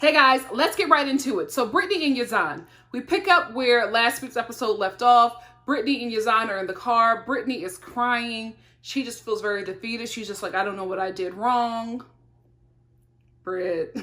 Hey guys, let's get right into it. So Brittany and Yazan, we pick up where last week's episode left off. Brittany and Yazan are in the car. Brittany is crying. She just feels very defeated. She's just like, I don't know what I did wrong. Britt,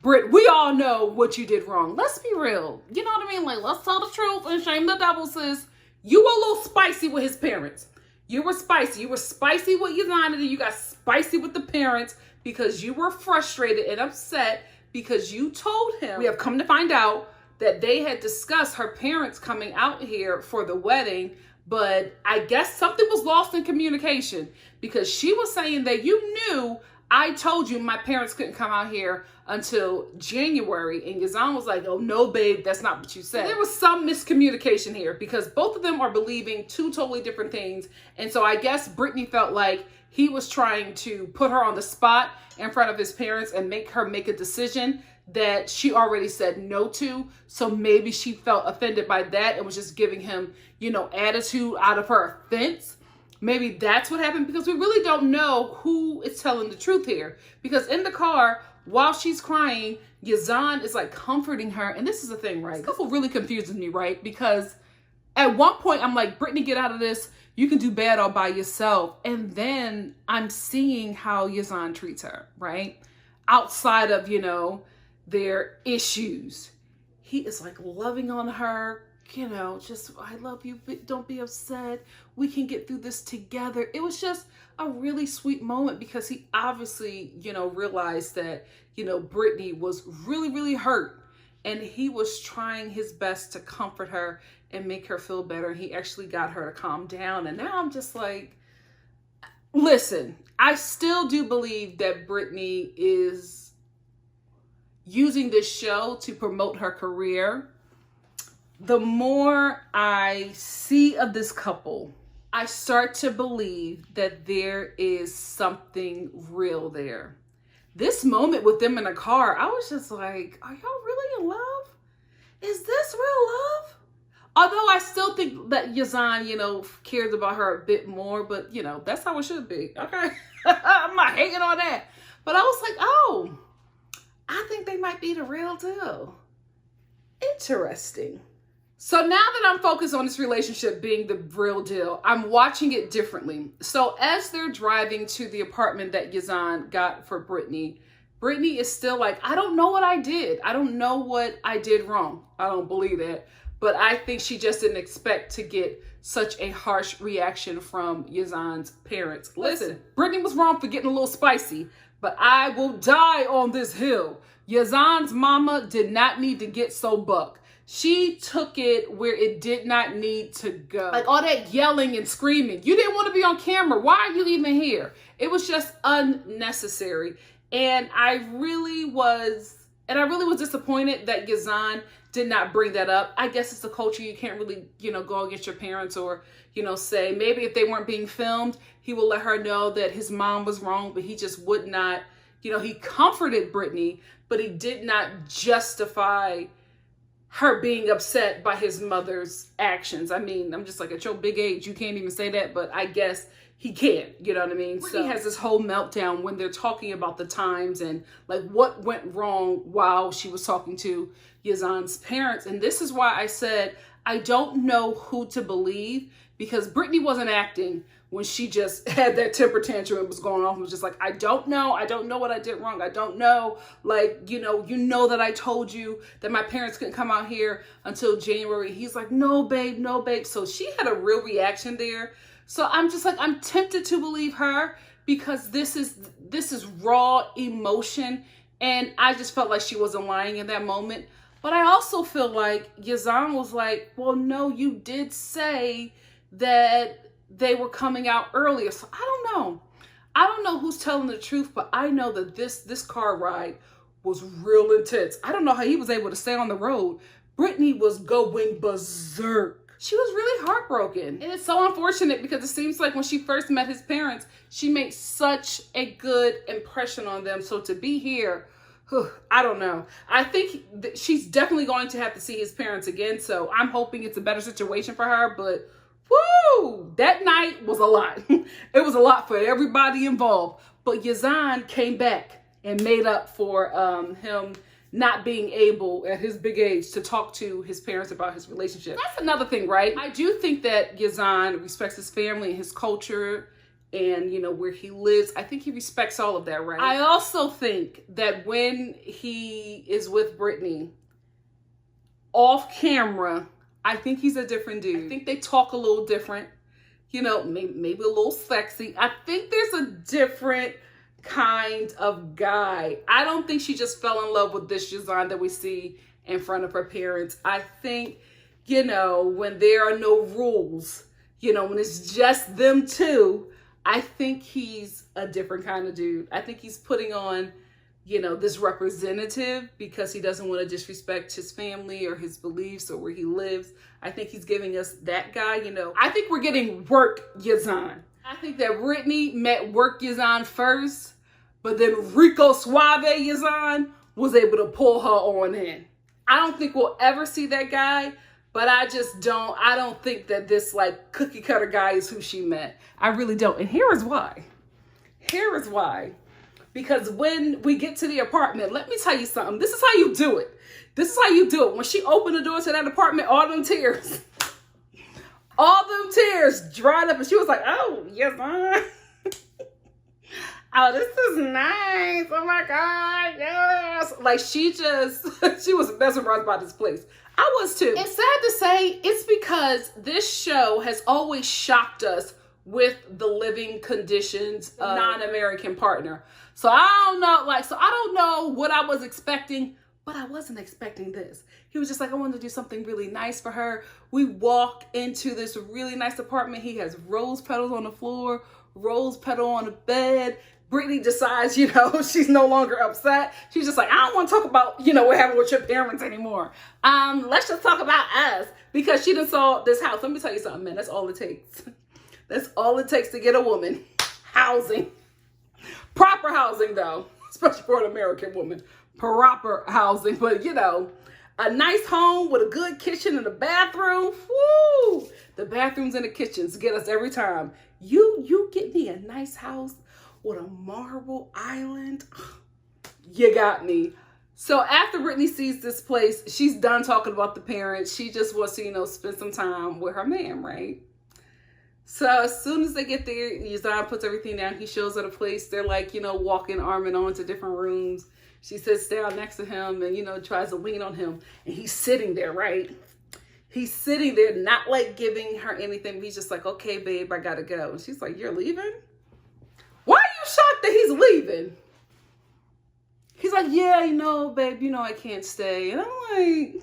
we all know what you did wrong. Let's be real. You know what I mean? Like, let's tell the truth and shame the devil, sis. You were a little spicy with his parents. You were spicy. You were spicy with Yazan, and you got spicy with the parents because you were frustrated and upset because you told him. We have come to find out that they had discussed her parents coming out here for the wedding, but I guess something was lost in communication because she was saying that you knew I told you my parents couldn't come out here until January. And Yazan was like, oh no, babe, that's not what you said. There was some miscommunication here because both of them are believing two totally different things. And so I guess Brittany felt like he was trying to put her on the spot in front of his parents and make her make a decision that she already said no to. So maybe she felt offended by that and was just giving him, attitude out of her offense. Maybe that's what happened because we really don't know who is telling the truth here. Because in the car, while she's crying, Yazan is like comforting her. And this is the thing, right? This couple really confuses me, right? Because at one point I'm like, Brittany, get out of this. You can do bad all by yourself. And then I'm seeing how Yazan treats her, right? Outside of, their issues. He is like loving on her, just, I love you, but don't be upset. We can get through this together. It was just a really sweet moment because he obviously, realized that, Brittany was really, really hurt. And he was trying his best to comfort her and make her feel better. He actually got her to calm down. And now I'm just like, listen, I still do believe that Brittany is using this show to promote her career. The more I see of this couple, I start to believe that there is something real there. This moment with them in the car, I was just like, are y'all really in love? Is this real love? Although I still think that Yazan, cares about her a bit more, but, that's how it should be. Okay. I'm not hating on that. But I was like, oh, I think they might be the real deal. Interesting. So now that I'm focused on this relationship being the real deal, I'm watching it differently. So as they're driving to the apartment that Yazan got for Brittany, Brittany is still like, I don't know what I did. I don't know what I did wrong. I don't believe that. But I think she just didn't expect to get such a harsh reaction from Yazan's parents. Listen, Brittany was wrong for getting a little spicy, but I will die on this hill. Yazan's mama did not need to get so buck. She took it where it did not need to go. Like all that yelling and screaming. You didn't want to be on camera. Why are you even here? It was just unnecessary. And I really was disappointed that Yazan did not bring that up. I guess it's the culture. You can't really, go against your parents or, say maybe if they weren't being filmed, he will let her know that his mom was wrong, but he just would not, he comforted Brittany, but he did not justify her being upset by his mother's actions. I mean, I'm just like, at your big age, you can't even say that, but I guess he can, you know what I mean? Brittany has this whole meltdown when they're talking about the times and like what went wrong while she was talking to Yazan's parents. And this is why I said, I don't know who to believe because Brittany wasn't acting when she just had that temper tantrum and was going off and was just like, I don't know what I did wrong. I don't know. Like, you know that I told you that my parents couldn't come out here until January. He's like, no, babe, no, babe. So she had a real reaction there. So I'm just like, I'm tempted to believe her because this is raw emotion. And I just felt like she wasn't lying in that moment. But I also feel like Yazan was like, well, no, you did say that they were coming out earlier. So I don't know who's telling the truth, but I know that this car ride was real intense. I don't know how he was able to stay on the road. Brittany was going berserk. She was really heartbroken. And it's so unfortunate because it seems like when she first met his parents, she made such a good impression on them. So to be here, I don't know. I think she's definitely going to have to see his parents again. So I'm hoping it's a better situation for her, but woo, that night was a lot. It was a lot for everybody involved. But Yazan came back and made up for him not being able at his big age to talk to his parents about his relationship. That's another thing, right? I do think that Yazan respects his family and his culture and, you know, where he lives. I think he respects all of that, right? I also think that when he is with Brittany, off camera, I think he's a different dude. I think they talk a little different, you know, maybe a little sexy. I think there's a different kind of guy. I don't think she just fell in love with this Yazan that we see in front of her parents. I think, you know, when there are no rules, you know, when it's just them two, I think he's a different kind of dude. I think he's putting on, you know, this representative because he doesn't want to disrespect his family or his beliefs or where he lives. I think he's giving us that guy, you know. I think we're getting work Yazan. I think that Brittany met work Yazan first, but then Rico Suave Yazan was able to pull her on in. I don't think we'll ever see that guy, but I don't think that this like cookie cutter guy is who she met. I really don't. And here is why. Here is why. Because when we get to the apartment, let me tell you something. This is how you do it. This is how you do it. When she opened the door to that apartment, all them tears dried up. And she was like, oh, Yazan. Oh, this is nice. Oh my God, yes. Like she was mesmerized by this place. I was too. It's sad to say, it's because this show has always shocked us with the living conditions of non-American partner. So I don't know what I was expecting, but I wasn't expecting this. He was just like, I wanted to do something really nice for her. We walk into this really nice apartment. He has rose petals on the floor, rose petal on the bed. Brittany decides, you know, she's no longer upset. She's just like, I don't want to talk about, you know, what happened with your parents anymore. Let's just talk about us, because she done saw this house. Let me tell you something, man. That's all it takes. That's all it takes to get a woman. Housing. Proper housing, though, especially for an American woman. Proper housing, but, you know, a nice home with a good kitchen and a bathroom. Woo! The bathrooms and the kitchens get us every time. You get me a nice house with a marble island, you got me. So after Brittany sees this place, she's done talking about the parents. She just wants to, you know, spend some time with her man, right? So as soon as they get there, Yazan puts everything down. He shows her the place. They're like, you know, walking arm in arm to different rooms. She sits down next to him and, you know, tries to lean on him. And he's sitting there, right? He's sitting there, not like giving her anything. He's just like, okay, babe, I gotta go. And she's like, you're leaving? Why are you shocked that he's leaving? He's like, yeah, you know, babe, you know I can't stay. And I'm like,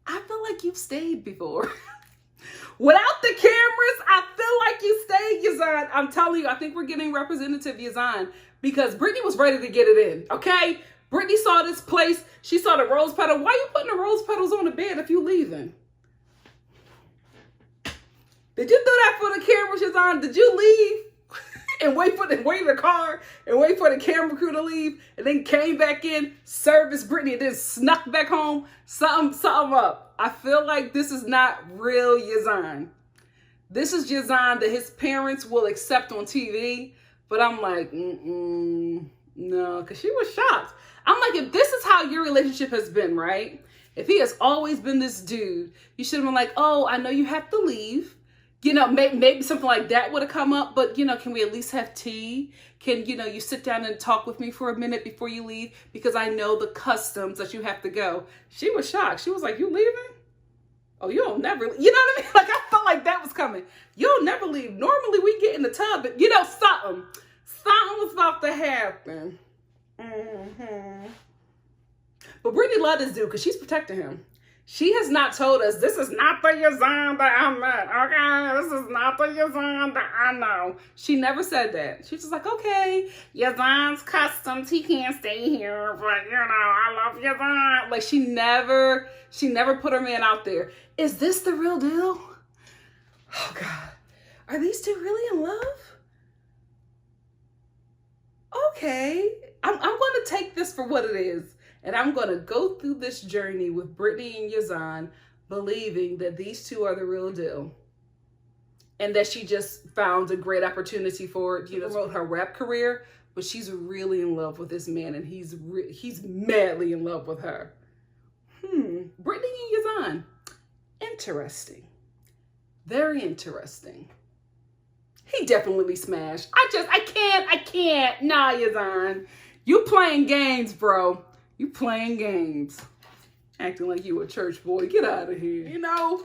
I feel like you've stayed before. Without the cameras, I feel like you stayed, Yazan. I'm telling you, I think we're getting representative Yazan, because Brittany was ready to get it in, okay? Brittany saw this place. She saw the rose petal. Why are you putting the rose petals on the bed if you leaving? Did you do that for the cameras, Yazan? Did you leave and wait in the car and wait for the camera crew to leave and then came back in, serviced Brittany, and then snuck back home? Something up. I feel like this is not real Yazan. This is Yazan that his parents will accept on TV, but I'm like, no, because she was shocked. I'm like, if this is how your relationship has been, right? If he has always been this dude, you should have been like, oh, I know you have to leave. You know, maybe something like that would have come up, but, you know, can we at least have tea? Can, you know, you sit down and talk with me for a minute before you leave? Because I know the customs that you have to go. She was shocked. She was like, you leaving? Oh, you'll never, you know what I mean? Like, I felt like that was coming. You'll never leave. Normally we get in the tub, but, you know, something was about to happen. But Brittany loved this dude because she's protecting him. She has not told us, this is not the Yazan that I met, okay? This is not the Yazan that I know. She never said that. She's just like, okay, Yazan's customs, he can't stay here, but, you know, I love Yazan. Like, she never put her man out there. Is this the real deal? Oh, God. Are these two really in love? Okay. I'm going to take this for what it is. And I'm going to go through this journey with Brittany and Yazan, believing that these two are the real deal. And that she just found a great opportunity for, you know, promote her rap career. but she's really in love with this man, and he's madly in love with her. Brittany and Yazan. Interesting. Very interesting. He definitely smashed. I can't. Nah, Yazan. You playing games, bro. You playing games. Acting like you a church boy. Get out of here. You know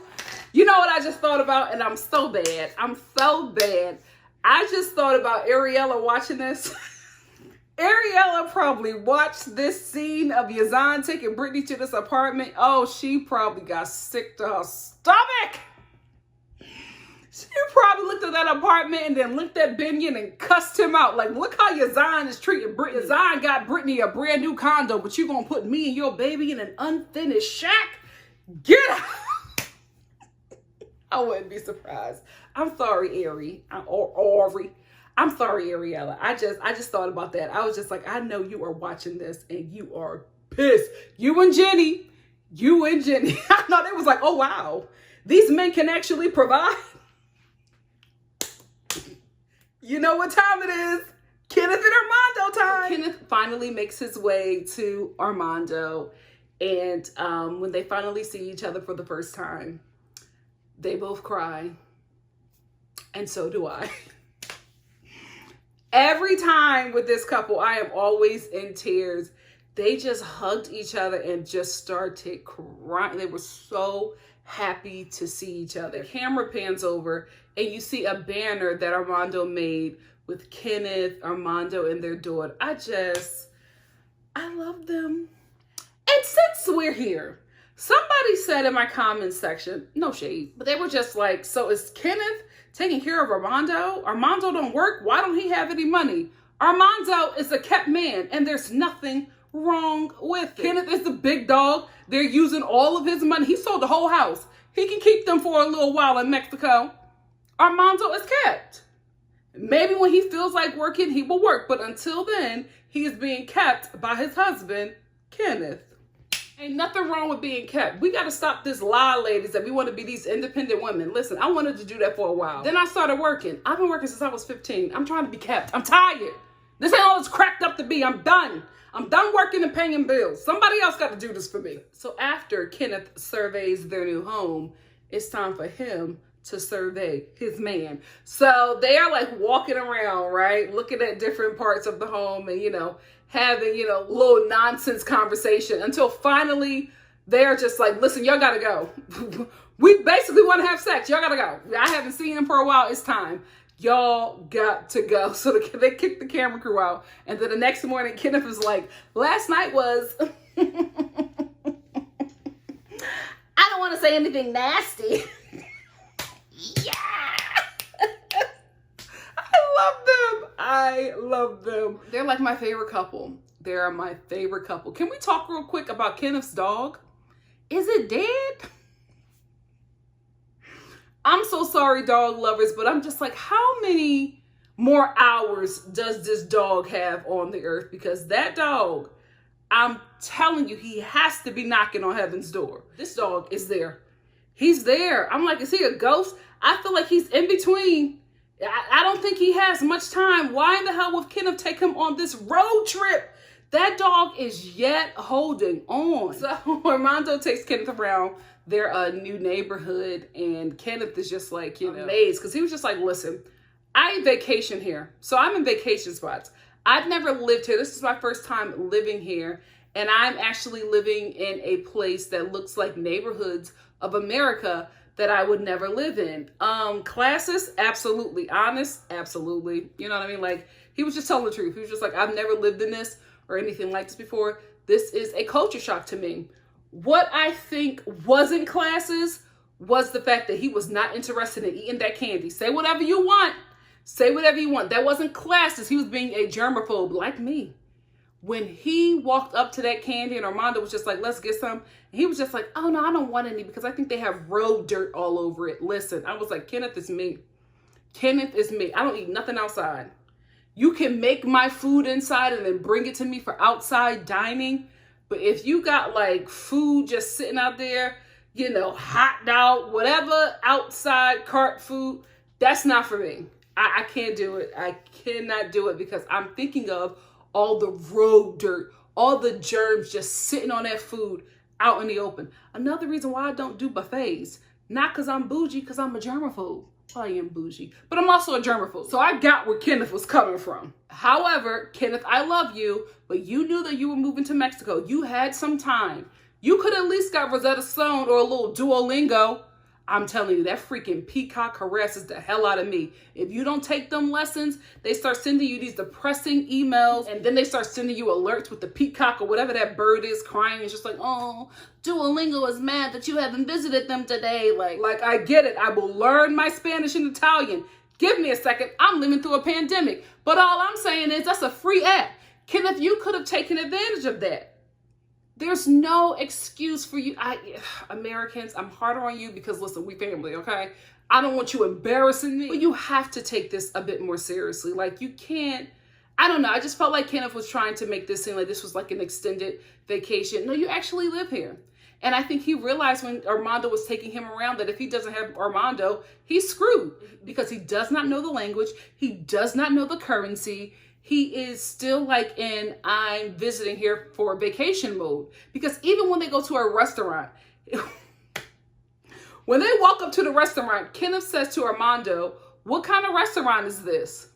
what I just thought about? And I'm so bad. I just thought about Ariella watching this. Ariella probably watched this scene of Yazan taking Brittany to this apartment. Oh, she probably got sick to her stomach. She probably looked at that apartment and then looked at Benyon and cussed him out. Like, look how Yazan is treating Brittany. Yazan got Brittany a brand new condo, but you gonna put me and your baby in an unfinished shack? Get out. I wouldn't be surprised. I'm sorry, Ari. I'm sorry, Ariella. I just thought about that. I was just like, I know you are watching this and you are pissed. You and Jenny. I know they was like, oh, wow. These men can actually provide. You know what time it is. Kenneth and Armando time. Kenneth finally makes his way to Armando. And when they finally see each other for the first time, they both cry. And so do I. Every time with this couple, I am always in tears. They just hugged each other and just started crying. They were so happy to see each other. The camera pans over and you see a banner that Armando made with Kenneth, Armando, and their daughter. I love them. And since we're here, somebody said in my comments section, no shade, but they were just like, so is Kenneth taking care of Armando? Armando don't work. Why don't he have any money? Armando is a kept man and there's nothing wrong with it. Kenneth is the big dog. They're using all of his money. He sold the whole house. He can keep them for a little while in Mexico. Armando is kept. Maybe when he feels like working, he will work. But until then, he is being kept by his husband, Kenneth. Ain't nothing wrong with being kept. We got to stop this lie, ladies, that we want to be these independent women. Listen, I wanted to do that for a while. Then I started working. I've been working since I was 15. I'm trying to be kept. I'm tired. This ain't all it's cracked up to be. I'm done. I'm done working and paying bills. Somebody else got to do this for me. So after Kenneth surveys their new home, it's time for him to survey his man. So they are like walking around, right? Looking at different parts of the home and, having, little nonsense conversation until finally they're just like, listen, y'all gotta go. We basically want to have sex. Y'all gotta go. I haven't seen him for a while. It's time. Y'all got to go. So they kicked the camera crew out. And then the next morning, Kenneth was like, last night was... I don't want to say anything nasty. Yeah. I love them. They're like my favorite couple. They're my favorite couple. Can we talk real quick about Kenneth's dog? Is it dead? I'm so sorry, dog lovers, but I'm just like, how many more hours does this dog have on the earth? Because that dog, I'm telling you, he has to be knocking on heaven's door. This dog is there. He's there. I'm like, is he a ghost? I feel like he's in between. I don't think he has much time. Why in the hell would Kenneth take him on this road trip? That dog is yet holding on. So Armando takes Kenneth around their new neighborhood, and Kenneth is just like, amazed, because he was just like, listen, I vacation here. So I'm in vacation spots. I've never lived here. This is my first time living here, and I'm actually living in a place that looks like neighborhoods of America that I would never live in. Classist, absolutely. Honest, absolutely. You know what I mean? Like, he was just telling the truth. He was just like, I've never lived in this or anything like this before. This is a culture shock to me. What I think wasn't classist was the fact that he was not interested in eating that candy. Say whatever you want. Say whatever you want. That wasn't classist. He was being a germaphobe like me. When he walked up to that candy and Armando was just like, let's get some. And he was just like, oh no, I don't want any because I think they have road dirt all over it. Listen, I was like, Kenneth is me. Kenneth is me. I don't eat nothing outside. You can make my food inside and then bring it to me for outside dining. But if you got like food just sitting out there, hot out, whatever, outside cart food, that's not for me. I can't do it. I cannot do it because I'm thinking of all the road dirt, all the germs just sitting on that food out in the open. Another reason why I don't do buffets. Not because I'm bougie, because I'm a germaphobe. Well, I am bougie, but I'm also a germaphobe. So I got where Kenneth was coming from. However, Kenneth, I love you, but you knew that you were moving to Mexico. You had some time. You could at least got Rosetta Stone or a little Duolingo. I'm telling you, that freaking peacock harasses the hell out of me. If you don't take them lessons, they start sending you these depressing emails, and then they start sending you alerts with the peacock or whatever that bird is crying. It's just like, oh, Duolingo is mad that you haven't visited them today. Like I get it. I will learn my Spanish and Italian. Give me a second. I'm living through a pandemic. But all I'm saying is that's a free app. Kenneth, you could have taken advantage of that. There's no excuse for you. Americans, I'm harder on you because, listen, we family, okay? I don't want you embarrassing me. But you have to take this a bit more seriously. Like, you can't, I don't know. I just felt like Kenneth was trying to make this seem like this was like an extended vacation. No, you actually live here. And I think he realized when Armando was taking him around that if he doesn't have Armando, he's screwed because he does not know the language. He does not know the currency. He is still like in I'm visiting here for vacation mode. Because even when they go to a restaurant, when they walk up to the restaurant, Kenneth says to Armando, what kind of restaurant is this?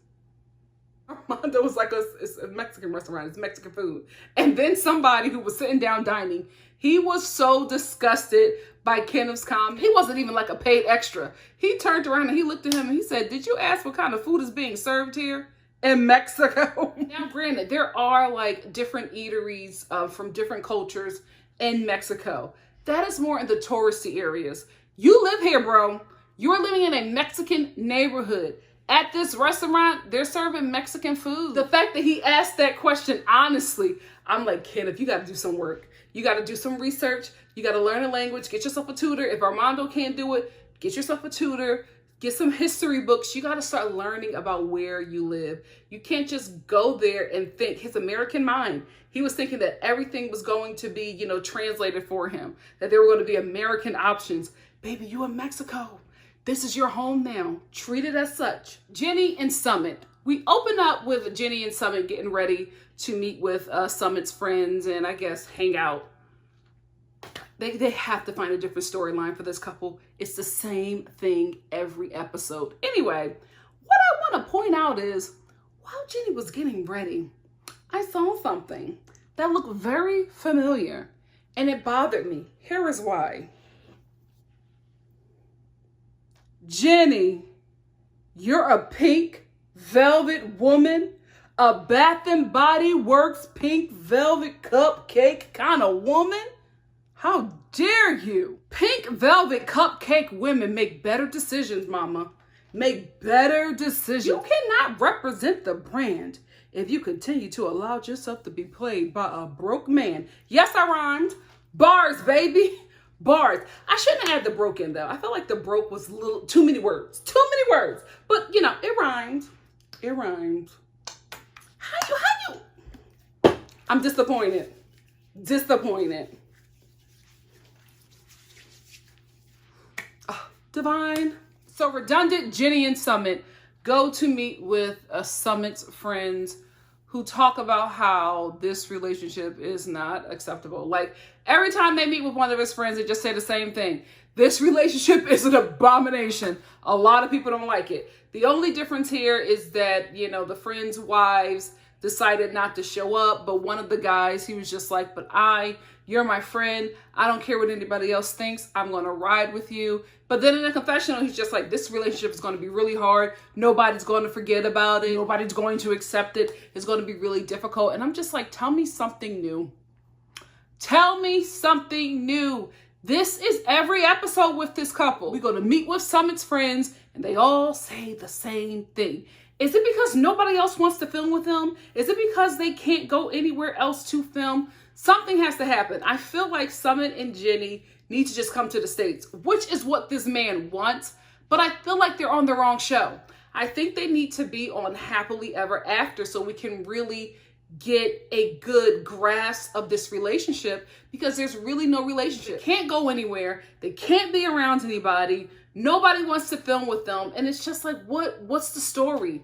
Armando was like, it's a Mexican restaurant. It's Mexican food. And then somebody who was sitting down dining, he was so disgusted by Kenneth's comment. He wasn't even like a paid extra. He turned around and he looked at him and he said, did you ask what kind of food is being served here? In Mexico. Now, granted, there are like different eateries from different cultures in Mexico. That is more in the touristy areas. You live here, bro. You're living in a Mexican neighborhood. At this restaurant, they're serving Mexican food. The fact that he asked that question, honestly, I'm like, Kenneth, you got to do some work. You got to do some research. You got to learn a language. Get yourself a tutor. If Armando can't do it, get yourself a tutor. Get some history books. You got to start learning about where you live. You can't just go there and think. His American mind, he was thinking that everything was going to be, you know, translated for him, that there were going to be American options. Baby, you in Mexico. This is your home now. Treat it as such. Jenny and Summit. We open up with Jenny and Summit getting ready to meet with Summit's friends and I guess hang out. They have to find a different storyline for this couple. It's the same thing every episode. Anyway, what I want to point out is while Jenny was getting ready, I saw something that looked very familiar and it bothered me. Here is why. Jenny, you're a pink velvet woman, a Bath and Body Works pink velvet cupcake kind of woman? How dare you? Pink velvet cupcake women make better decisions, mama. Make better decisions. You cannot represent the brand if you continue to allow yourself to be played by a broke man. Yes, I rhymed. Bars, baby. Bars. I shouldn't have had the broke in though. I felt like the broke was too many words. Too many words. But you know, it rhymed. It rhymed. How you? I'm disappointed. Disappointed. Divine. So redundant, Jenny and Summit go to meet with Summit's friends who talk about how this relationship is not acceptable. Like every time they meet with one of his friends, they just say the same thing. This relationship is an abomination. A lot of people don't like it. The only difference here is that, you know, the friends' wives decided not to show up, but one of the guys, he was just like, but you're my friend. I don't care what anybody else thinks. I'm going to ride with you. But then in the confessional, he's just like, this relationship is going to be really hard. Nobody's going to forget about it. Nobody's going to accept it. It's going to be really difficult. And I'm just like, tell me something new. Tell me something new. This is every episode with this couple. We're going to meet with Summit's friends and they all say the same thing. Is it because nobody else wants to film with them? Is it because they can't go anywhere else to film? Something has to happen. I feel like Summit and Jenny need to just come to the States, which is what this man wants. But I feel like they're on the wrong show. I think they need to be on Happily Ever After so we can really get a good grasp of this relationship, because there's really no relationship. They can't go anywhere. They can't be around anybody. Nobody wants to film with them. And it's just like, what's the story?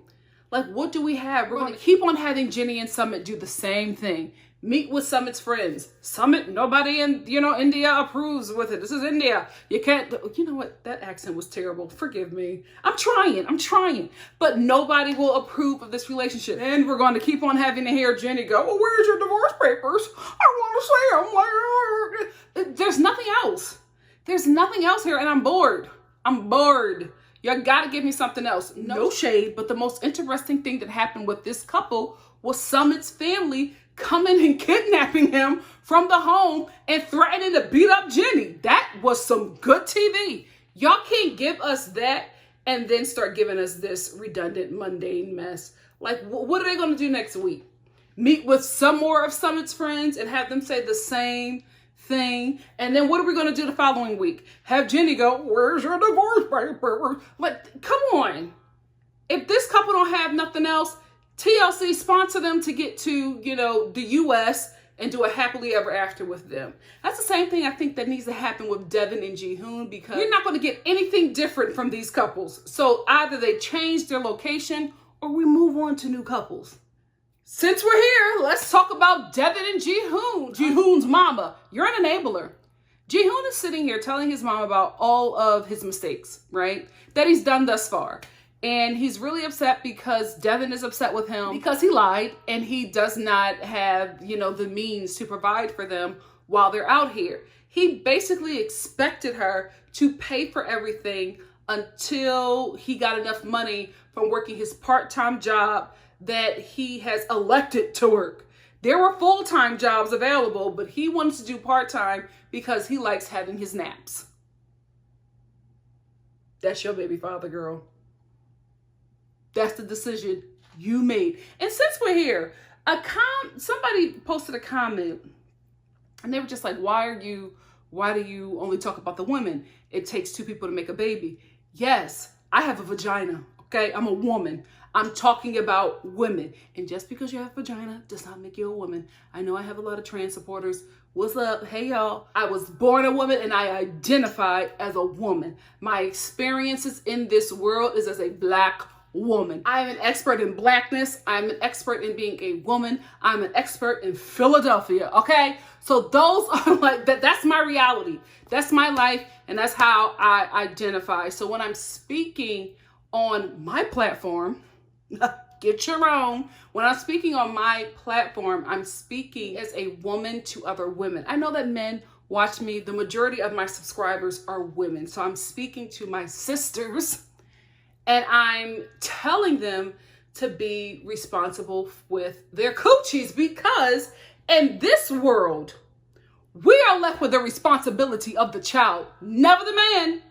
Like, what do we have? We're going to keep on having Jenny and Summit do the same thing. Meet with Summit's friends. Summit, nobody in, India approves with it. This is India. You can't, you know what? That accent was terrible. Forgive me. I'm trying. But nobody will approve of this relationship. And we're going to keep on having to hear Jenny go, well, where's your divorce papers? I want to see them. There's nothing else. There's nothing else here, and I'm bored. You gotta give me something else. No shade, but the most interesting thing that happened with this couple was Summit's family coming and kidnapping him from the home and threatening to beat up Jenny. That was some good TV. Y'all can't give us that and then start giving us this redundant, mundane mess. Like, what are they going to do next week? Meet with some more of Summit's friends and have them say the same thing? And then what are we going to do the following week? Have Jenny go, where's your divorce paper? Like, come on. If this couple don't have nothing else, TLC sponsor them to get to, the U.S. and do a happily ever after with them. That's the same thing I think that needs to happen with Devin and Ji-hoon, because you're not going to get anything different from these couples. So either they change their location or we move on to new couples. Since we're here, let's talk about Devin and Ji-hoon. Ji-hoon's mama. You're an enabler. Ji-hoon is sitting here telling his mom about all of his mistakes, right? That he's done thus far. And he's really upset because Devin is upset with him because he lied and he does not have, the means to provide for them while they're out here. He basically expected her to pay for everything until he got enough money from working his part-time job that he has elected to work. There were full-time jobs available, but he wanted to do part-time because he likes having his naps. That's your baby father, girl. That's the decision you made. And since we're here, somebody posted a comment and they were just like, why do you only talk about the women? It takes two people to make a baby. Yes, I have a vagina. Okay, I'm a woman. I'm talking about women. And just because you have a vagina does not make you a woman. I know I have a lot of trans supporters. What's up? Hey, y'all. I was born a woman and I identify as a woman. My experiences in this world is as a Black woman. I am an expert in Blackness. I'm an expert in being a woman. I'm an expert in Philadelphia. Okay. So those are like, that's my reality. That's my life. And that's how I identify. So when I'm speaking on my platform, get your own. When I'm speaking on my platform, I'm speaking as a woman to other women. I know that men watch me. The majority of my subscribers are women. So I'm speaking to my sisters. And I'm telling them to be responsible with their coochies, because in this world, we are left with the responsibility of the child, never the man.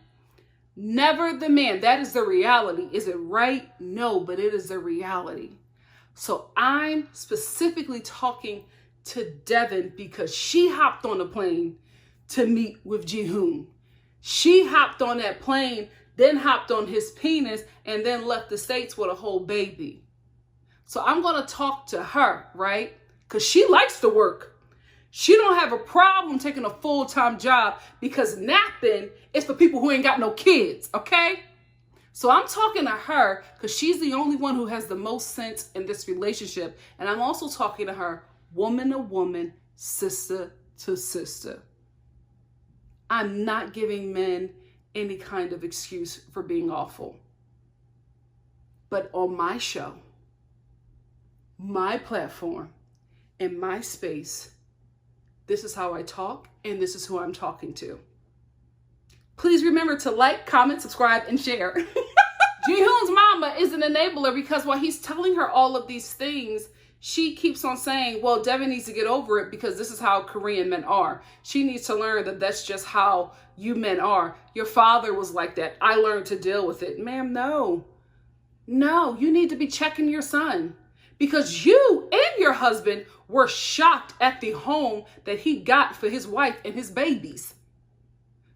Never the man. That is the reality. Is it right? No, but it is the reality. So I'm specifically talking to Devin because she hopped on the plane to meet with Ji-hoon. She hopped on that plane, then hopped on his penis, and then left the States with a whole baby. So I'm going to talk to her, right? Because she likes to work. She don't have a problem taking a full-time job, because napping is for people who ain't got no kids, okay? So I'm talking to her because she's the only one who has the most sense in this relationship. And I'm also talking to her woman to woman, sister to sister. I'm not giving men any kind of excuse for being awful. But on my show, my platform, and my space, this is how I talk, and this is who I'm talking to. Please remember to like, comment, subscribe, and share. Ji-hoon's mama is an enabler because while he's telling her all of these things, she keeps on saying, well, Devin needs to get over it because this is how Korean men are. She needs to learn that that's just how you men are. Your father was like that. I learned to deal with it. Ma'am, no. No, you need to be checking your son, because you and your husband were shocked at the home that he got for his wife and his babies.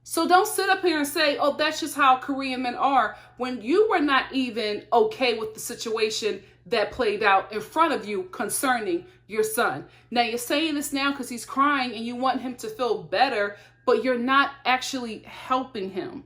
So don't sit up here and say, oh, that's just how Korean men are, when you were not even okay with the situation that played out in front of you concerning your son. Now you're saying this now because he's crying and you want him to feel better, but you're not actually helping him.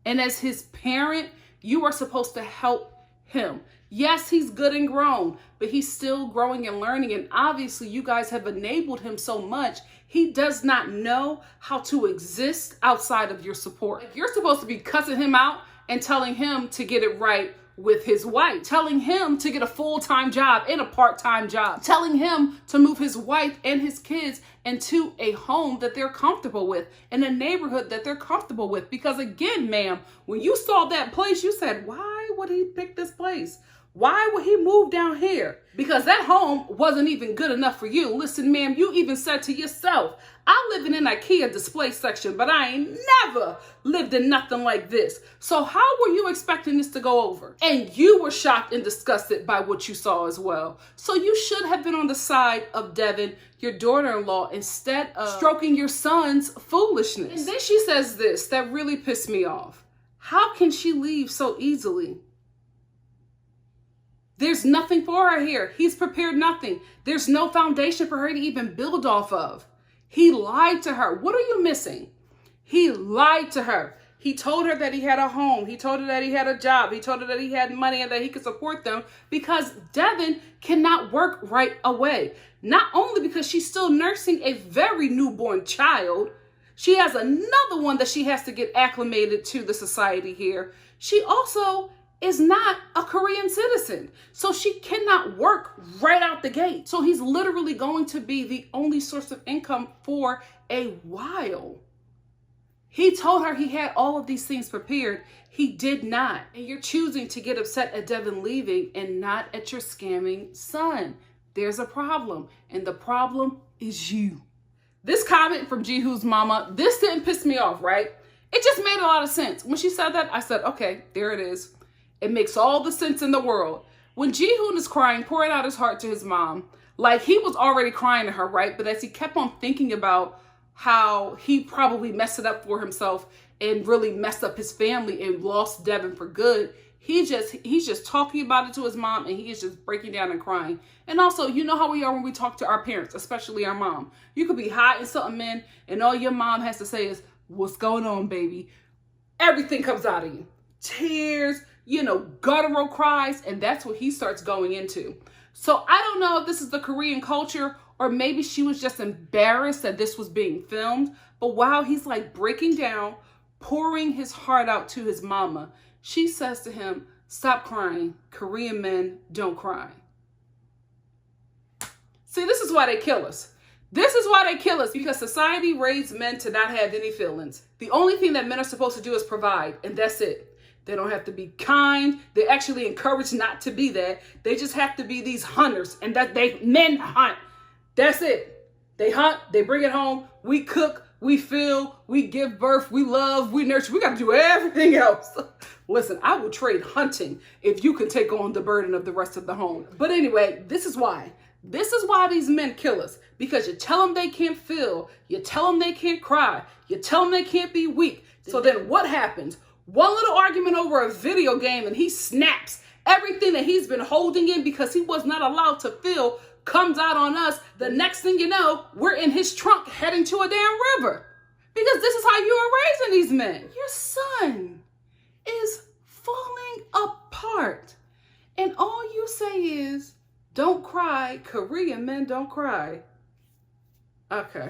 And as his parent, you are supposed to help him. Yes, he's good and grown, but he's still growing and learning. And obviously you guys have enabled him so much. He does not know how to exist outside of your support. Like, you're supposed to be cussing him out and telling him to get it right with his wife, telling him to get a full-time job and a part-time job, telling him to move his wife and his kids into a home that they're comfortable with, in a neighborhood that they're comfortable with. Because again, ma'am, when you saw that place, you said, why would he pick this place? Why would he move down here? Because that home wasn't even good enough for you. Listen, ma'am, you even said to yourself, I live in an IKEA display section, but I ain't never lived in nothing like this. So how were you expecting this to go over? And you were shocked and disgusted by what you saw as well. So you should have been on the side of Devin, your daughter-in-law, instead of stroking your son's foolishness. And then she says this that really pissed me off. How can she leave so easily? There's nothing for her here. He's prepared nothing. There's no foundation for her to even build off of. He lied to her. What are you missing? He lied to her. He told her that he had a home. He told her that he had a job. He told her that he had money and that he could support them, because Devin cannot work right away. Not only because she's still nursing a very newborn child, she has another one that she has to get acclimated to the society here. She also is not a Korean citizen. So she cannot work right out the gate. So he's literally going to be the only source of income for a while. He told her he had all of these things prepared. He did not. And you're choosing to get upset at Devin leaving and not at your scamming son. There's a problem. And the problem is you. This comment from Jihoo's mama, this didn't piss me off, right? It just made a lot of sense. When she said that, I said, okay, there it is. It makes all the sense in the world. When Jihoon is crying, pouring out his heart to his mom, like he was already crying to her, right? But as he kept on thinking about how he probably messed it up for himself and really messed up his family and lost Devin for good, he's just talking about it to his mom, and he is just breaking down and crying. And also, you know how we are when we talk to our parents, especially our mom. You could be hiding something in, and all your mom has to say is, what's going on, baby? Everything comes out of you. Tears, guttural cries, and that's what he starts going into. So I don't know if this is the Korean culture, or maybe she was just embarrassed that this was being filmed. But while he's like breaking down, pouring his heart out to his mama, she says to him, stop crying. Korean men don't cry. See, this is why they kill us. This is why they kill us, because society raised men to not have any feelings. The only thing that men are supposed to do is provide, and that's it. They don't have to be kind. They're actually encouraged not to be that. They just have to be these hunters, and that men hunt. That's it. They hunt, they bring it home. We cook, we feel, we give birth, we love, we nurture. We got to do everything else. Listen, I will trade hunting if you can take on the burden of the rest of the home. But anyway, this is why. This is why these men kill us. Because you tell them they can't feel. You tell them they can't cry. You tell them they can't be weak. So then what happens? One little argument over a video game and he snaps. Everything that he's been holding in because he was not allowed to feel comes out on us. The next thing you know, we're in his trunk heading to a damn river. Because this is how you are raising these men. Your son is falling apart. And all you say is, don't cry. Korean men don't cry. Okay.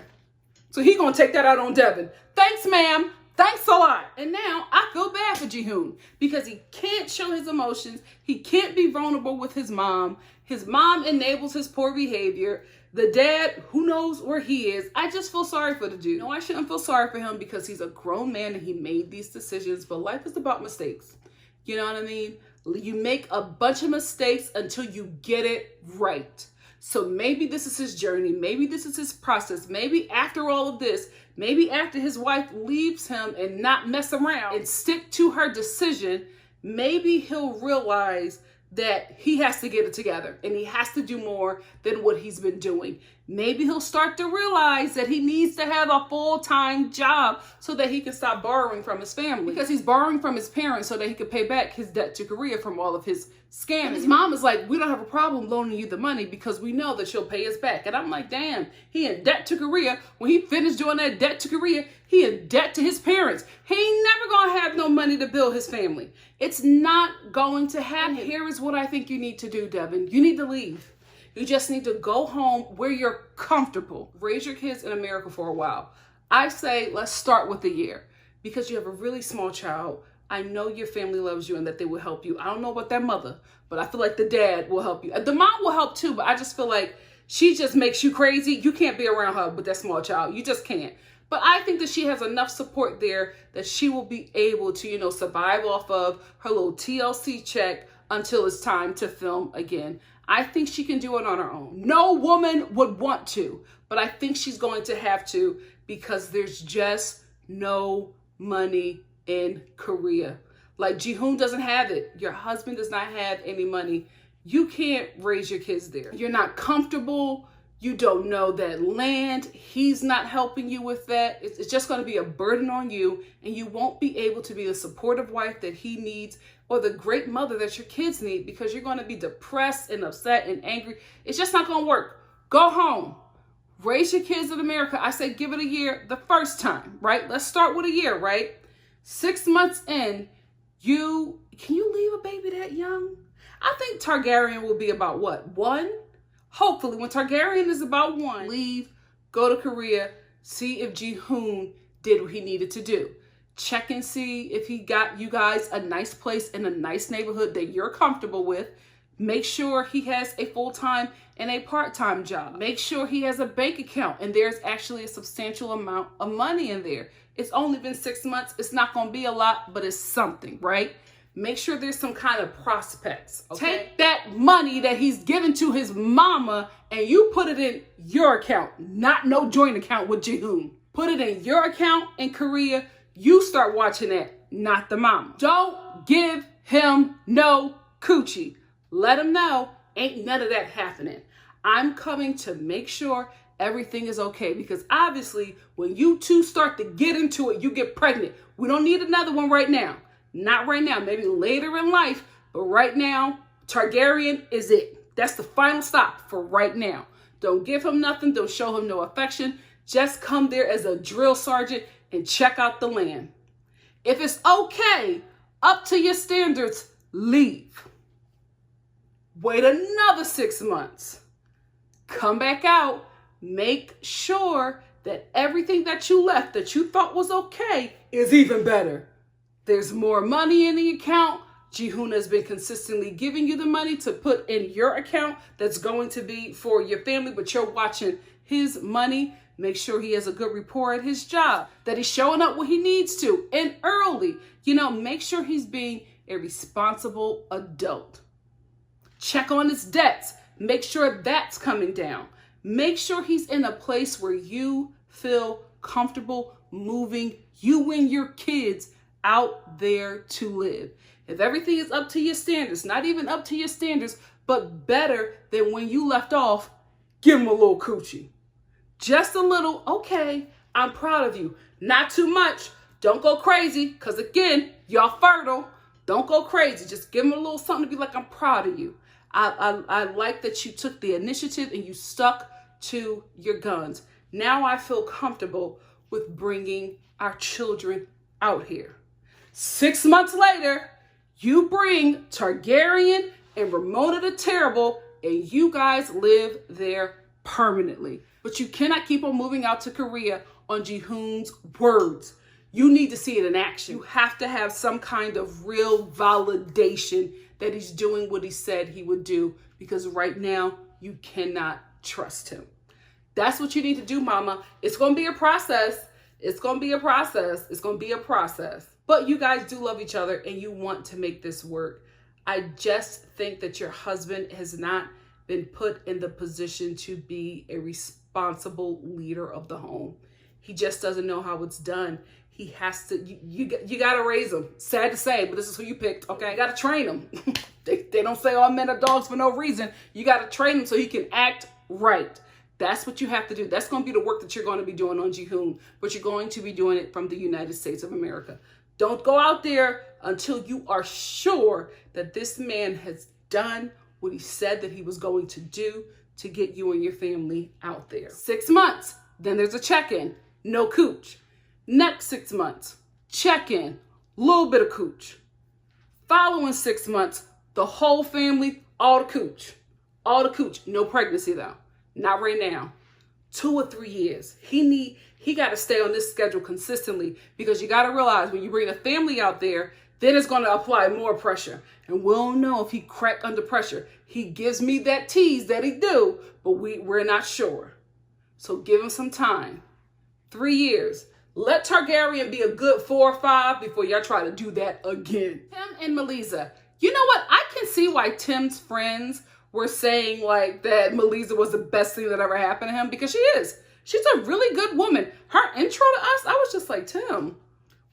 So he gonna take that out on Devin. Thanks, ma'am. Thanks a lot. And now I feel bad for Jihoon because he can't show his emotions. He can't be vulnerable with his mom. His mom enables his poor behavior. The dad, who knows where he is. I just feel sorry for the dude. No, I shouldn't feel sorry for him because he's a grown man and he made these decisions. But life is about mistakes. You know what I mean? You make a bunch of mistakes until you get it right. So maybe this is his journey. Maybe this is his process. Maybe after all of this, maybe after his wife leaves him and not mess around and stick to her decision, maybe he'll realize that he has to get it together and he has to do more than what he's been doing. Maybe he'll start to realize that he needs to have a full-time job so that he can stop borrowing from his family. Because he's borrowing from his parents so that he could pay back his debt to Korea from all of his scams. And his mom is like, we don't have a problem loaning you the money because we know that you'll pay us back. And I'm like, damn, he in debt to Korea. When he finished doing that debt to Korea, he in debt to his parents. He ain't never gonna have no money to build his family. It's not going to happen. And here is what I think you need to do, Devin. You need to leave. You just need to go home where you're comfortable. Raise your kids in America for a while. I say, let's start with a year because you have a really small child. I know your family loves you and that they will help you. I don't know about that mother, but I feel like the dad will help you. The mom will help too, but I just feel like she just makes you crazy. You can't be around her with that small child. You just can't. But I think that she has enough support there that she will be able to, survive off of her little TLC check until it's time to film again. I think she can do it on her own. No woman would want to, but I think she's going to have to because there's just no money in Korea. Like Ji-hoon doesn't have it. Your husband does not have any money. You can't raise your kids there. You're not comfortable. You don't know that land. He's not helping you with that. It's just going to be a burden on you, and you won't be able to be the supportive wife that he needs or the great mother that your kids need because you're going to be depressed and upset and angry. It's just not going to work. Go home. Raise your kids in America. I say give it a year the first time, right? Let's start with a year, right? 6 months in, can you leave a baby that young? I think Targaryen will be about what? 1? Hopefully, when Targaryen is about 1, leave, go to Korea, see if Ji-hoon did what he needed to do. Check and see if he got you guys a nice place in a nice neighborhood that you're comfortable with. Make sure he has a full-time and a part-time job. Make sure he has a bank account and there's actually a substantial amount of money in there. It's only been 6 months. It's not going to be a lot, but it's something, right? Make sure there's some kind of prospects. Okay? Take that money that he's given to his mama and you put it in your account, not no joint account with Ji-hoon. Put it in your account in Korea. You start watching that, not the mama. Don't give him no coochie. Let him know ain't none of that happening. I'm coming to make sure everything is okay because obviously when you two start to get into it, you get pregnant. We don't need another one right now. Not right now, maybe later in life, but right now, Targaryen is it. That's the final stop for right now. Don't give him nothing. Don't show him no affection. Just come there as a drill sergeant and check out the land. If it's okay, up to your standards, leave. Wait another 6 months. Come back out. Make sure that everything that you left that you thought was okay is even better. There's more money in the account. Ji-hoon has been consistently giving you the money to put in your account that's going to be for your family, but you're watching his money. Make sure he has a good rapport at his job, that he's showing up when he needs to and early. Make sure he's being a responsible adult. Check on his debts. Make sure that's coming down. Make sure he's in a place where you feel comfortable moving you and your kids out there to live. If everything is up to your standards, not even up to your standards, but better than when you left off, give him a little coochie. Just a little, okay, I'm proud of you. Not too much. Don't go crazy, because again, y'all fertile. Don't go crazy. Just give him a little something to be like, I'm proud of you. I like that you took the initiative and you stuck to your guns. Now I feel comfortable with bringing our children out here. 6 months later, you bring Targaryen and Ramona the Terrible, and you guys live there permanently. But you cannot keep on moving out to Korea on Ji-hoon's words. You need to see it in action. You have to have some kind of real validation that he's doing what he said he would do, because right now you cannot trust him. That's what you need to do, mama. It's going to be a process. It's going to be a process. It's going to be a process. But you guys do love each other and you want to make this work. I just think that your husband has not been put in the position to be a responsible leader of the home. He just doesn't know how it's done. He has to, you got to raise him. Sad to say, but this is who you picked, okay? You got to train him. They don't say all men are dogs for no reason. You got to train him so he can act right. That's what you have to do. That's going to be the work that you're going to be doing on Jihoon, but you're going to be doing it from the United States of America. Don't go out there until you are sure that this man has done what he said that he was going to do to get you and your family out there. 6 months, then there's a check-in, no cooch. Next 6 months, check-in, little bit of cooch. Following 6 months, the whole family, all the cooch. All the cooch, no pregnancy though. Not right now. 2 or 3 years. He got to stay on this schedule consistently, because you got to realize when you bring a family out there, then it's going to apply more pressure. And we'll know if he crack under pressure. He gives me that tease that he do, but we're not sure. So give him some time. 3 years. Let Targaryen be a good 4 or 5 before y'all try to do that again. Tim and Melissa. You know what? I can see why Tim's friends were saying like that Melissa was the best thing that ever happened to him, because she is. She's a really good woman. Her intro to us, I was just like, Tim,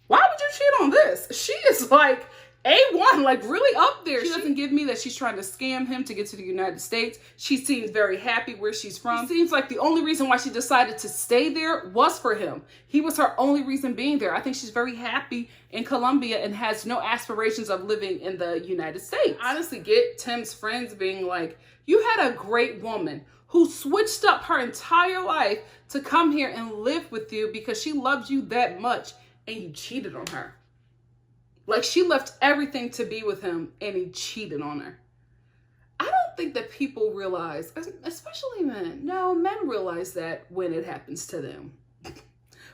why would you cheat on this? She is like A1, like really up there. She doesn't give me that she's trying to scam him to get to the United States. She seems very happy where she's from. It seems like the only reason why she decided to stay there was for him. He was her only reason being there. I think she's very happy in Colombia and has no aspirations of living in the United States. I honestly get Tim's friends being like, you had a great woman who switched up her entire life to come here and live with you because she loves you that much, and you cheated on her. Like, she left everything to be with him and he cheated on her. I don't think that people realize, especially men. No, men realize that when it happens to them.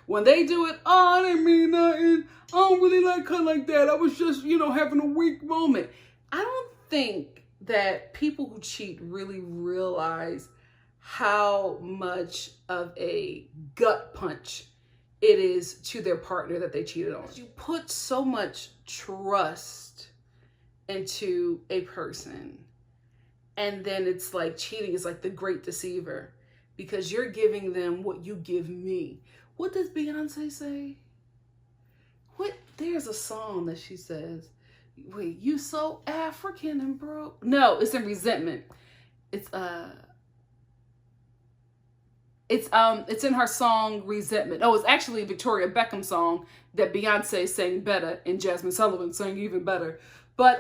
When they do it, oh, I didn't mean nothing. I don't really like her like that. I was just, having a weak moment. I don't think that people who cheat really realize how much of a gut punch it is to their partner that they cheated on. You put so much trust into a person, and then it's like cheating is like the great deceiver, because you're giving them what you give me. What does Beyonce say? There's a song that she says, wait, you so African and broke. No, it's in Resentment. It's in her song Resentment. Oh, it's actually a Victoria Beckham song that Beyonce sang better and Jasmine Sullivan sang even better. But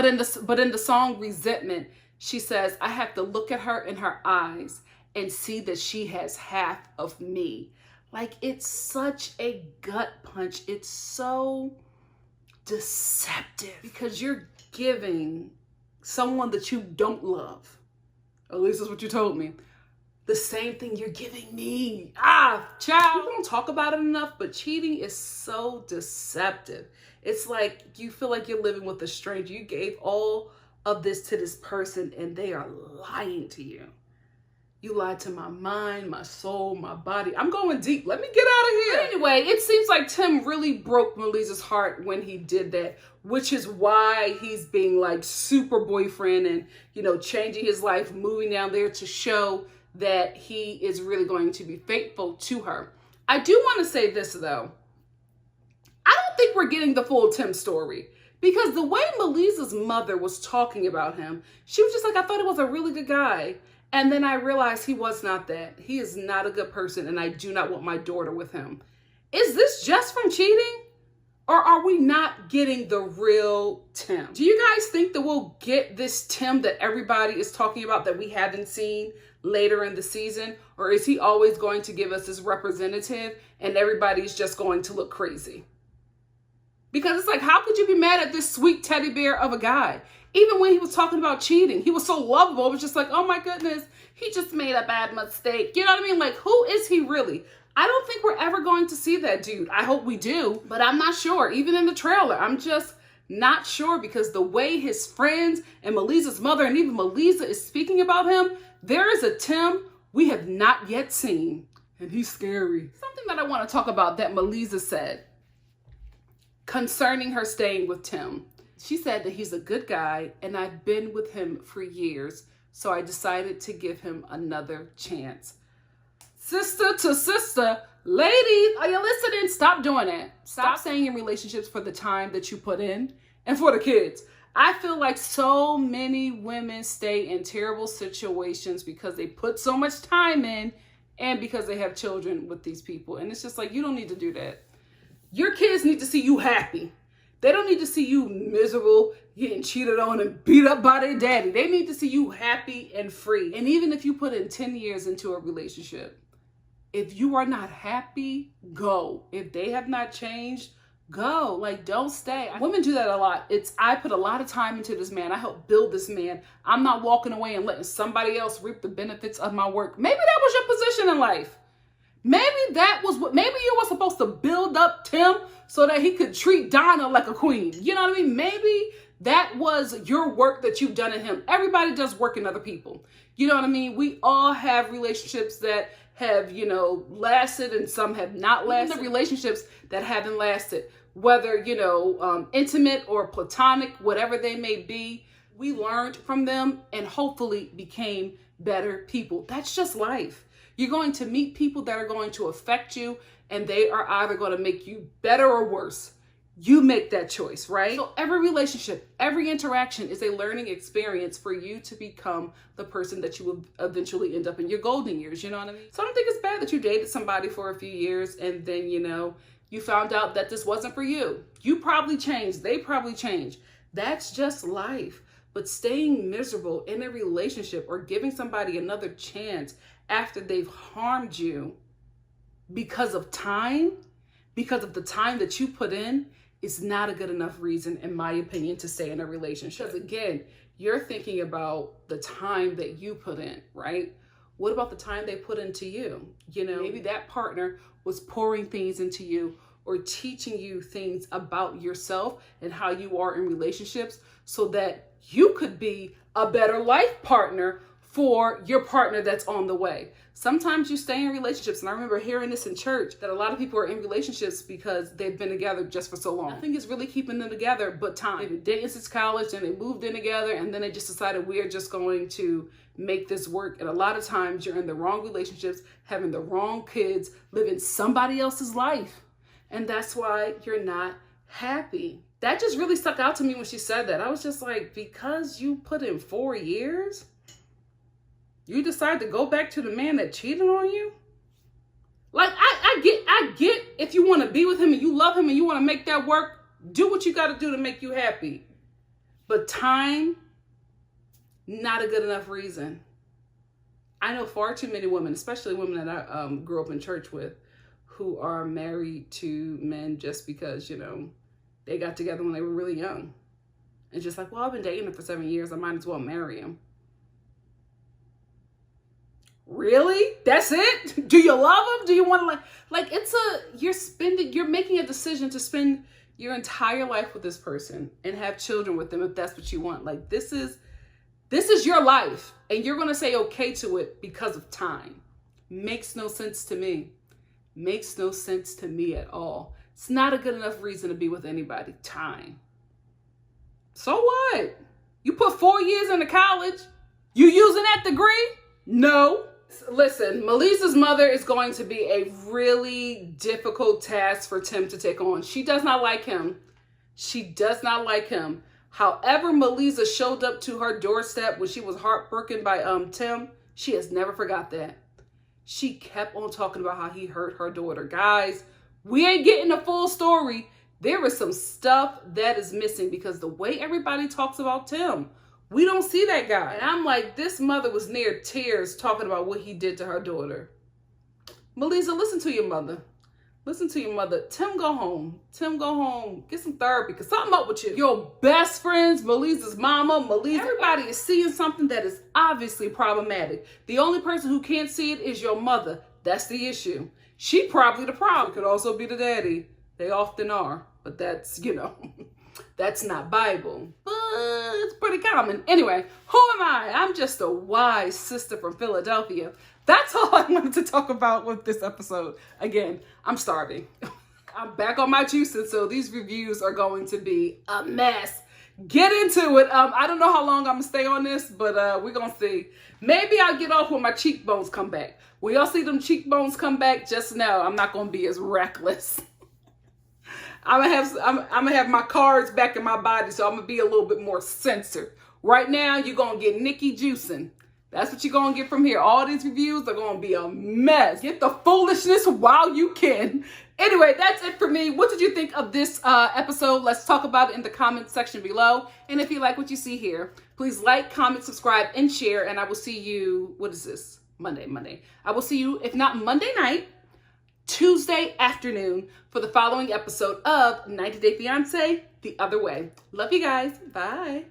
in the song Resentment, she says, I have to look at her in her eyes and see that she has half of me. Like, it's such a gut punch. It's so deceptive, because you're giving someone that you don't love, at least that's what you told me, the same thing you're giving me. Child. People don't talk about it enough, but cheating is so deceptive. It's like you feel like you're living with a stranger. You gave all of this to this person and they are lying to you. You lied to my mind, my soul, my body. I'm going deep. Let me get out of here. But anyway, it seems like Tim really broke Melissa's heart when he did that, which is why he's being like super boyfriend and, changing his life, moving down there to show that he is really going to be faithful to her. I do want to say this though. I don't think we're getting the full Tim story, because the way Melissa's mother was talking about him, she was just like, I thought he was a really good guy. And then I realized he was not that. He is not a good person, and I do not want my daughter with him. Is this just from cheating? Or are we not getting the real Tim? Do you guys think that we'll get this Tim that everybody is talking about that we haven't seen later in the season? Or is he always going to give us this representative and everybody's just going to look crazy? Because it's like, how could you be mad at this sweet teddy bear of a guy? Even when he was talking about cheating, he was so lovable. It was just like, oh my goodness, he just made a bad mistake. You know what I mean? Like, who is he really? I don't think we're ever going to see that dude. I hope we do, but I'm not sure. Even in the trailer, I'm just not sure, because the way his friends and Melissa's mother and even Melissa is speaking about him, there is a Tim we have not yet seen, and he's scary. Something that I want to talk about that Melissa said concerning her staying with Tim. She said that he's a good guy and I've been with him for years, so I decided to give him another chance. Sister to sister, ladies, are you listening? Stop doing it. Stop saying in relationships for the time that you put in and for the kids. I feel like so many women stay in terrible situations because they put so much time in and because they have children with these people. And it's just like, you don't need to do that. Your kids need to see you happy. They don't need to see you miserable, getting cheated on and beat up by their daddy. They need to see you happy and free. And even if you put in 10 years into a relationship, if you are not happy, go. If they have not changed, go. Like, don't stay. Women do that a lot. I put a lot of time into this man. I helped build this man. I'm not walking away and letting somebody else reap the benefits of my work. Maybe that was your position in life. Maybe you were supposed to build up Tim so that he could treat Donna like a queen. You know what I mean? Maybe that was your work that you've done in him. Everybody does work in other people. You know what I mean? We all have relationships that have, lasted and some have not lasted. The relationships that haven't lasted, whether, intimate or platonic, whatever they may be, we learned from them and hopefully became better people. That's just life. You're going to meet people that are going to affect you, and they are either going to make you better or worse. You make that choice, right? So every relationship, every interaction is a learning experience for you to become the person that you will eventually end up in your golden years. You know what I mean? So I don't think it's bad that you dated somebody for a few years and then, you found out that this wasn't for you. You probably changed. They probably changed. That's just life. But staying miserable in a relationship or giving somebody another chance after they've harmed you because of time, because of the time that you put in, is not a good enough reason, in my opinion, to stay in a relationship. Because again, you're thinking about the time that you put in, right? What about the time they put into you? Maybe that partner was pouring things into you or teaching you things about yourself and how you are in relationships so that you could be a better life partner for your partner that's on the way. Sometimes you stay in relationships, and I remember hearing this in church, that a lot of people are in relationships because they've been together just for so long. Nothing is really keeping them together but time. They've been dating since college, and they moved in together, and then they just decided we are just going to make this work. And a lot of times you're in the wrong relationships, having the wrong kids, living somebody else's life. And that's why you're not happy. That just really stuck out to me when she said that. I was just like, because you put in 4 years, you decide to go back to the man that cheated on you? Like, I get if you want to be with him and you love him and you want to make that work, do what you got to do to make you happy. But time, not a good enough reason. I know far too many women, especially women that I grew up in church with, who are married to men just because, they got together when they were really young. And just like, well, I've been dating him for 7 years. I might as well marry him. Really? That's it? Do you love him? Do you want to you're making a decision to spend your entire life with this person and have children with them if that's what you want. Like, this is your life, and you're going to say okay to it because of time. Makes no sense to me. Makes no sense to me at all. It's not a good enough reason to be with anybody. Time. So what? You put 4 years into college? You using that degree? No. Listen, Melissa's mother is going to be a really difficult task for Tim to take on. She does not like him. She does not like him. However, Melissa showed up to her doorstep when she was heartbroken by Tim, she has never forgot that. She kept on talking about how he hurt her daughter. Guys, we ain't getting the full story. There is some stuff that is missing because the way everybody talks about Tim, we don't see that guy. And I'm like, this mother was near tears talking about what he did to her daughter. Melissa, listen to your mother. Listen to your mother. Tim, go home. Tim, go home. Get some therapy, because something up with you. Your best friends, Melissa's mama, Melissa, everybody is seeing something that is obviously problematic. The only person who can't see it is your mother. That's the issue. She probably the problem. It could also be the daddy. They often are. But that's, that's not Bible. But it's pretty common. Anyway, who am I? I'm just a wise sister from Philadelphia. That's all I wanted to talk about with this episode. Again, I'm starving. I'm back on my juices, so these reviews are going to be a mess. Get into it. I don't know how long I'm going to stay on this, but we're going to see. Maybe I'll get off when my cheekbones come back. When y'all see them cheekbones come back, just know I'm not going to be as reckless. I'm gonna have my cards back in my body, so I'm gonna be a little bit more censored. Right now, you're gonna get Nikki juicing. That's what you're gonna get from here. All these reviews are gonna be a mess. Get the foolishness while you can. Anyway, that's it for me. What did you think of this episode? Let's talk about it in the comment section below. And if you like what you see here, please like, comment, subscribe, and share. And I will see you, what is this? Monday. I will see you, if not Monday night, Tuesday afternoon for the following episode of 90 Day Fiancé, The Other Way. Love you guys. Bye.